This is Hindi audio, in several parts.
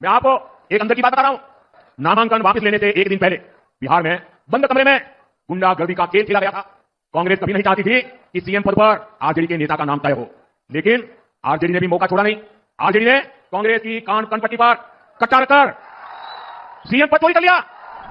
मैं आपको एक अंदर की बात बता रहा हूं। नामांकन वापस लेने से एक दिन पहले बिहार में बंद कमरे में गुंडागर्दी का खेल खेला गया था। कांग्रेस कभी नहीं चाहती थी कि सीएम पद पर आरजेडी के नेता का नाम तय हो, लेकिन आरजेडी ने भी मौका छोड़ा नहीं। आरजेडी ने कांग्रेस की कान कनपट्टी पर कट्टा रखकर सीएम पद चोरी कर लिया।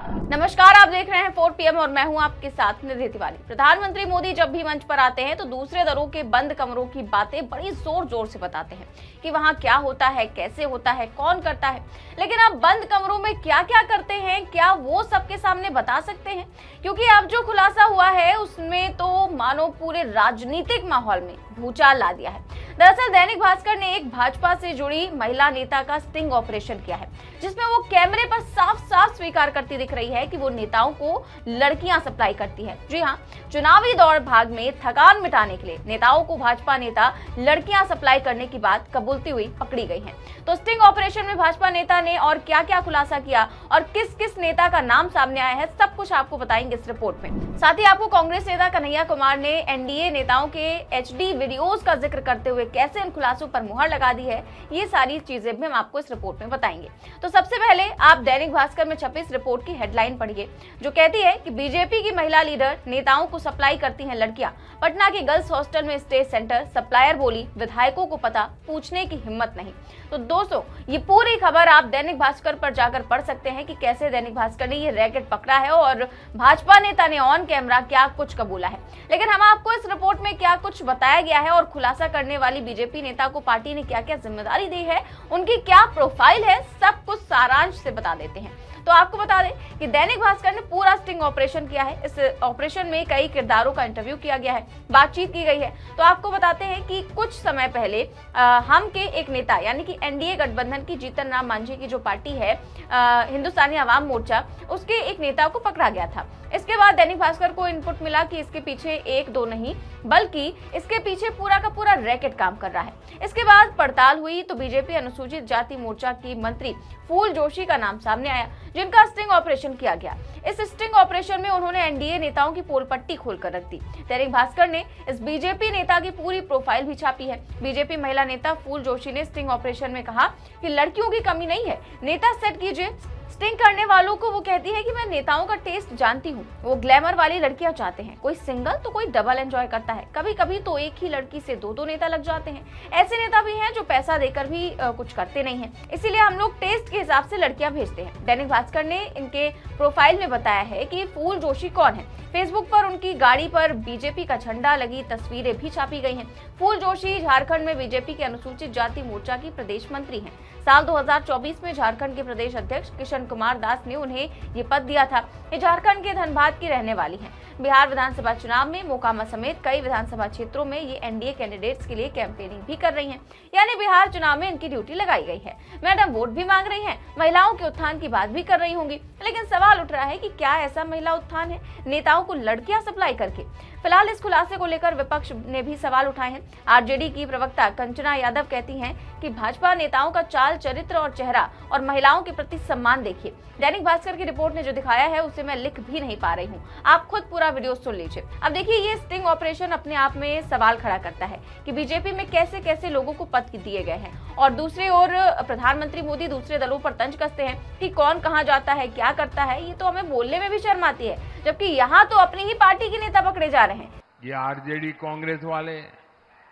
नमस्कार, आप देख रहे हैं 4 PM और मैं हूं आपके साथ निधि तिवारी। प्रधानमंत्री मोदी जब भी मंच पर आते हैं तो दूसरे दलों के बंद कमरों की बातें बड़ी जोर जोर से बताते हैं कि वहां क्या होता है, कैसे होता है, कौन करता है। लेकिन अब बंद कमरों में क्या क्या करते हैं, क्या वो सबके सामने बता सकते हैं? क्योंकि अब जो खुलासा हुआ है उसमें तो मानो पूरे राजनीतिक माहौल में भूचाल ला दिया है। दरअसल दैनिक भास्कर ने एक भाजपा से जुड़ी महिला नेता का स्टिंग ऑपरेशन किया है, जिसमें वो कैमरे पर साफ साफ स्वीकार करती दिख रही है कि वो नेताओं को लड़कियां सप्लाई करती है। जी हां, चुनावी दौड़ भाग में थकान मिटाने के लिए नेताओं को भाजपा नेता लड़कियां सप्लाई करने की बात कबूलती हुई पकड़ी गई है। तो स्टिंग ऑपरेशन में भाजपा नेता ने और क्या क्या खुलासा किया और किस किस नेता का नाम सामने आया है, सब कुछ आपको बताएंगे इस रिपोर्ट में। साथ ही आपको कांग्रेस नेता कन्हैया कुमार ने एनडीए नेताओं के HD वीडियोस का जिक्र करते हुए कैसे इन खुलासों पर मुहर लगा दी है, ये सारी चीजें भी हम आपको इस रिपोर्ट में बताएंगे। तो सबसे पहले आप दैनिक भास्कर में छपी इस रिपोर्ट की हेडलाइन पढ़िए, जो कहती है कि बीजेपी की महिला लीडर नेताओं को सप्लाई करती हैं लड़कियां। पटना के गर्ल्स हॉस्टल में स्टे सेंटर, सप्लायर बोली विधायकों को पता, पूछने की हिम्मत नहीं। तो दोस्तों, ये पूरी खबर आप दैनिक भास्कर पर जाकर पढ़ सकते हैं कि कैसे दैनिक भास्कर ने ये रैकेट पकड़ा है और भाजपा नेता ने ऑन कैमरा क्या कुछ कबूला है। लेकिन हम आपको इस रिपोर्ट में क्या कुछ बताया गया है और खुलासा करने वाली बीजेपी नेता को पार्टी ने क्या क्या जिम्मेदारी दी है, उनकी क्या प्रोफाइल है, सब कुछ सारांश से बता देते हैं। तो आपको बता दें कि दैनिक भास्कर ने पूरा स्टिंग ऑपरेशन किया है। इस ऑपरेशन में कई किरदारों का इंटरव्यू किया गया है, बातचीत की गई है। तो आपको बताते हैं कि कुछ समय पहले हम के एक नेता यानी कि एनडीए गठबंधन की जीतन राम मांझी की जो पार्टी है हिंदुस्तानी आवाम मोर्चा, उसके एक नेता को पकड़ा गया था। इसके बाद दैनिक भास्कर को इनपुट मिला कि इसके पीछे एक दो नहीं बल्कि इसके पीछे पूरा का पूरा रैकेट काम कर रहा है। इसके बाद पड़ताल हुई तो बीजेपी अनुसूचित जाति मोर्चा की मंत्री फूल जोशी का नाम सामने आया, जिनका स्टिंग ऑपरेशन किया गया। इस स्टिंग ऑपरेशन में उन्होंने एनडीए नेताओं की पोल पट्टी खोलकर रख दी। दैनिक भास्कर ने इस बीजेपी नेता की पूरी प्रोफाइल भी छापी है। बीजेपी महिला नेता फूल जोशी ने स्टिंग ऑपरेशन में कहा कि लड़कियों की कमी नहीं है, नेता सेट कीजिए। स्टिंग करने वालों को वो कहती है कि मैं नेताओं का टेस्ट जानती हूँ, वो ग्लैमर वाली लड़कियां चाहते हैं, कोई सिंगल तो कोई डबल एंजॉय करता है, कभी कभी तो एक ही लड़की से दो नेता लग जाते हैं। ऐसे नेता भी हैं जो पैसा देकर भी कुछ करते नहीं हैं, इसीलिए हम लोग टेस्ट के हिसाब से लड़कियां भेजते हैं। दैनिक भास्कर ने इनके प्रोफाइल में बताया है कि फूल जोशी कौन है। फेसबुक पर उनकी गाड़ी पर बीजेपी का झंडा लगी तस्वीरें भी छापी गई हैं। फूल जोशी झारखंड में बीजेपी के अनुसूचित जाति मोर्चा की प्रदेश मंत्री हैं। साल 2024 में झारखंड के प्रदेश अध्यक्ष किशन कुमार दास ने उन्हें ये पद दिया था। ये झारखंड के धनबाद की रहने वाली हैं। बिहार विधानसभा चुनाव में मोकामा समेत कई विधानसभा क्षेत्रों में ये एनडीए कैंडिडेट्स के लिए कैंपेनिंग भी कर रही हैं, यानी बिहार चुनाव में इनकी ड्यूटी लगाई गई है। मैडम वोट भी मांग रही हैं, महिलाओं के उत्थान की बात भी कर रही होंगी। लेकिन सवाल उठ रहा है कि क्या ऐसा महिला उत्थान है नेताओं को लड़कियां सप्लाई करके? फिलहाल इस खुलासे को लेकर विपक्ष ने भी सवाल उठाए हैं। आरजेडी की प्रवक्ता कंचना यादव कहती हैं कि भाजपा नेताओं का चाल चरित्र और चेहरा और महिलाओं के प्रति सम्मान देखिए। दैनिक भास्कर की रिपोर्ट ने जो दिखाया है उसे मैं लिख भी नहीं पा रही हूँ, आप खुद पूरा वीडियो सुन लीजिए। अब देखिए, ये स्टिंग ऑपरेशन अपने आप में सवाल खड़ा करता है कि बीजेपी में कैसे कैसे लोगों को पद दिए गए हैं और दूसरी ओर प्रधानमंत्री मोदी दूसरे दलों पर तंज कसते हैं कि कौन कहाँ जाता है, क्या करता है। ये तो हमें बोलने में भी शर्म आती है, जबकि यहाँ तो अपनी ही पार्टी के नेता पकड़े जा रहे हैं। ये आरजेडी कांग्रेस वाले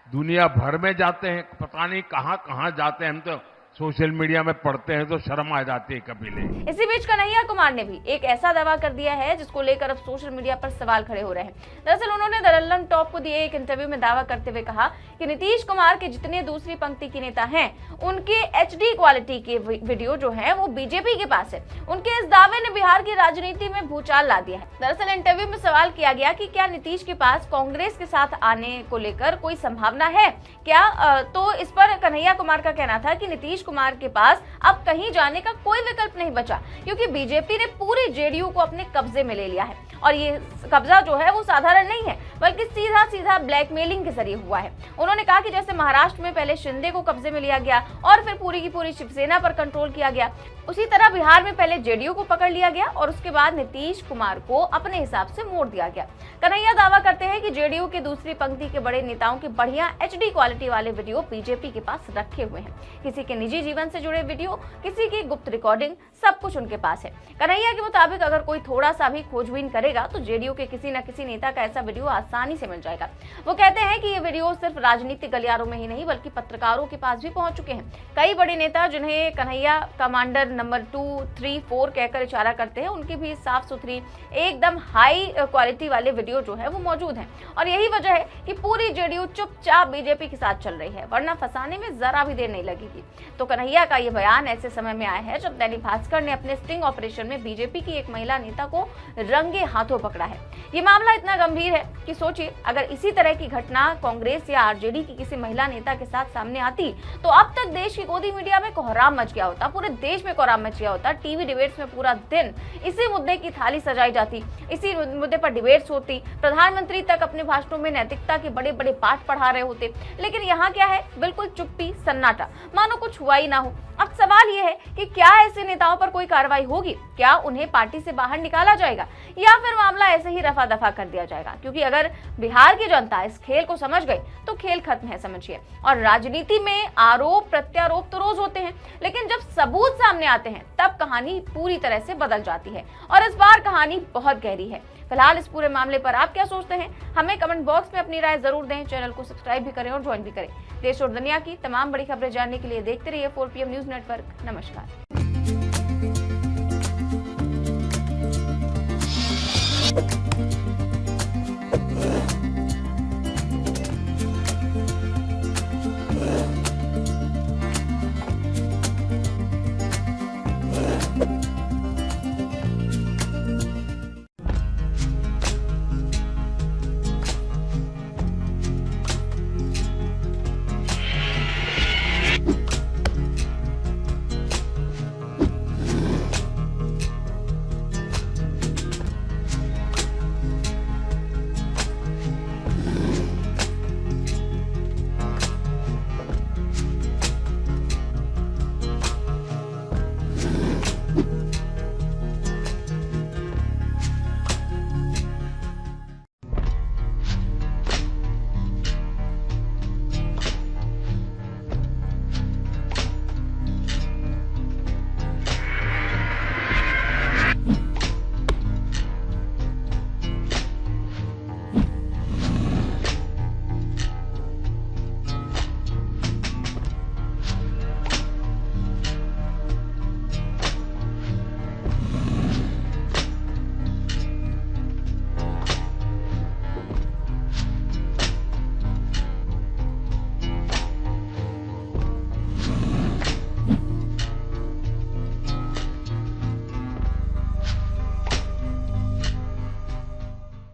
दुनिया भर में जाते हैं, पता नहीं कहां कहां जाते हैं। हम तो सोशल मीडिया में पढ़ते हैं तो शर्म आ जाती है कपिले। इसी बीच कन्हैया कुमार ने भी एक ऐसा दावा कर दिया है जिसको लेकर अब सोशल मीडिया पर सवाल खड़े हो रहे हैं। दरअसल उन्होंने द लंदन टॉप को दिए एक इंटरव्यू में दावा करते हुए कहा कि नीतीश कुमार के जितने दूसरी पंक्ति के नेता हैं उनके HD क्वालिटी के वीडियो जो है वो बीजेपी के पास है। उनके इस दावे ने बिहार की राजनीति में भूचाल ला दिया है। दरअसल इंटरव्यू में सवाल किया गया कि क्या नीतीश के पास कांग्रेस के साथ आने को लेकर कोई संभावना है क्या, तो इस पर कन्हैया कुमार का कहना था कि नीतीश कुमार के पास अब कहीं जाने का कोई विकल्प नहीं बचा, क्योंकि बीजेपी ने पूरी जेडीयू को अपने कब्जे में ले लिया है। और ये कब्जा जो है वो साधारण नहीं है, बल्कि सीधा सीधा ब्लैकमेलिंग के जरिए हुआ है। उन्होंने कहा कि जैसे महाराष्ट्र में पहले शिंदे को कब्जे में लिया गया और फिर पूरी की पूरी शिवसेना पर कंट्रोल किया गया, उसी तरह बिहार में पहले जेडीयू को पकड़ लिया गया और उसके बाद नीतीश कुमार को अपने हिसाब से मोड़ दिया गया। कन्हैया दावा करते हैं कि जेडीयू के दूसरी पंक्ति के बड़े नेताओं के बढ़िया HD क्वालिटी वाले वीडियो बीजेपी के पास रखे हुए हैं। किसी के निजी निजी जीवन से जुड़े वीडियो, किसी की गुप्त रिकॉर्डिंग, सब कुछ उनके पास है। कन्हैया के मुताबिक अगर कोई थोड़ा सा भी खोजबीन करेगा तो जेडीयू के किसी न किसी नेता का ऐसा वीडियो आसानी से मिल जाएगा। वो कहते हैं कि ये वीडियो सिर्फ राजनीतिक गलियारों में ही नहीं बल्कि पत्रकारों के पास भी पहुंच चुके हैं। कई बड़े नेता जिन्हें कन्हैया कमांडर नंबर 2, 3, 4 कहकर इशारा करते हैं, उनकी भी साफ सुथरी एकदम हाई क्वालिटी वाले वीडियो जो है वो मौजूद हैं। और यही वजह है कि पूरी जेडीयू चुपचाप बीजेपी के साथ चल रही है, वरना फंसाने में जरा भी देर नहीं लगेगी। तो कन्हैया का ये बयान ऐसे समय में आया है जब दैनिक भास्कर ने अपने स्टिंग ऑपरेशन में बीजेपी की एक महिला नेता को रंगे हाथों पकड़ा है। ये मामला इतना गंभीर है कि सोचिए, अगर इसी तरह की घटना कांग्रेस या आरजेडी की किसी महिला नेता के साथ सामने आती तो अब तक देश की गोदी मीडिया में कोहराम मच गया होता, पूरे देश में कोहराम मच गया होता। टीवी डिबेट्स में पूरा दिन इसी मुद्दे की थाली सजाई जाती, इसी मुद्दे पर डिबेट्स होती, प्रधानमंत्री तक अपने भाषणों में नैतिकता के बड़े बड़े पाठ पढ़ा रहे होते। लेकिन यहाँ क्या है, बिल्कुल चुप्पी, सन्नाटा, मानो कुछ हुआ ही ना हो। अब सवाल यह है कि क्या ऐसे नेताओं पर कोई कार्रवाई होगी? क्या उन्हें पार्टी से बाहर निकाला जाएगा या फिर मामला ऐसे ही रफा दफा कर दिया जाएगा? क्योंकि अगर बिहार की जनता इस खेल को समझ गई तो खेल खत्म है, समझिए। और राजनीति में आरोप प्रत्यारोप तो रोज होते हैं, लेकिन जब सबूत सामने आते हैं तब कहानी पूरी तरह से बदल जाती है। और इस बार कहानी बहुत गहरी है। फिलहाल इस पूरे मामले पर आप क्या सोचते हैं? हमें कमेंट बॉक्स में अपनी राय जरूर दें। चैनल को सब्सक्राइब भी करें और ज्वाइन भी करें। देश और दुनिया की तमाम बड़ी खबरें जानने के लिए देखते रहिए 4PM न्यूज नेटवर्क। नमस्कार।